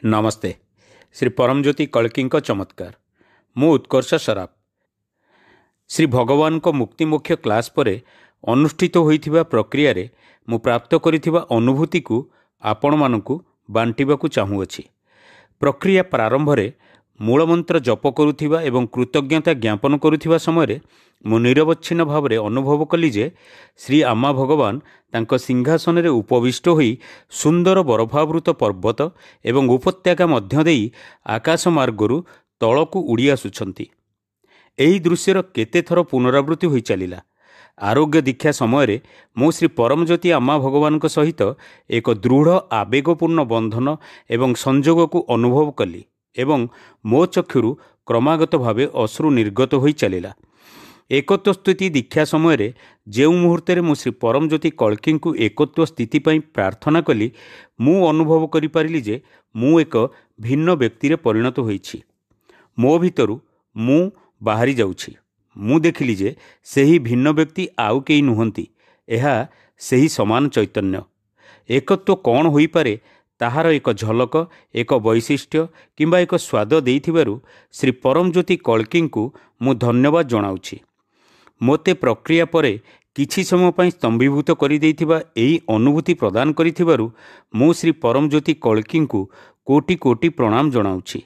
नमस्ते। श्री परमज्योति कल्की चमत्कार मु उत्कर्ष सराफ। श्री भगवान को मुक्ति मोक्ष क्लास पर अनुष्ठित होइथिबा प्रक्रिया रे मु प्राप्त करिथिबा अनुभूति को आपण मानकु बांटिबाकु चाहूअछि। प्रक्रिया प्रारंभ रे मूलमंत्र जप करुथिबा एवं कृतज्ञता ज्ञापन करुथिबा समय मु निरवच्छिन्न भाव में अनुभव कली जे श्री आमा भगवान तांको सिंहासन रे उपविष्ट होई सुंदर बरफावृत पर्वत एवं उपत्यका मध्य देई आकाश मार्गरु तलकु उड़ी आसुछंती। एही दृश्यर केते थर पुनरावृत्ति होई चलिला। आरोग्य दीक्षा समय मु श्री परमज्योति आमा भगवान सहित एक दृढ़ आवेगपूर्ण बंधन एवं संजोग को अनुभव कली एवं मो चक्षुरु क्रमागत भावे अश्रु निर्गत होई चलिला। एकत्व स्थिति दीक्षा समय जो मुहूर्त मु श्री परमज्योति कल्की को एकत्व स्थिति पाई प्रार्थना कली मु अनुभव करि पारिली जे मु एक भिन्न व्यक्ति रे परिणत होईछि। मो भितरु मु बाहरी जाउछि। मु देखिली जे सेही भिन्न व्यक्ति आउ केही नुहंती, एहा सेही समान चैतन्य। एकत्व कौन होई पारे ताहार एक झलक, एक वैशिष्ट्य किंबा एक स्वाद देइथिबारु श्री परमज्योति कल्की को मु धन्यवाद जनाउछि। मोते प्रक्रिया परे किछि समय पई स्तंभीभूत करि देइथिबा एही अनुभूति प्रदान करिथिबारु मु श्री परमज्योति कल्की को कोटि कोटि प्रणाम जनाउछि।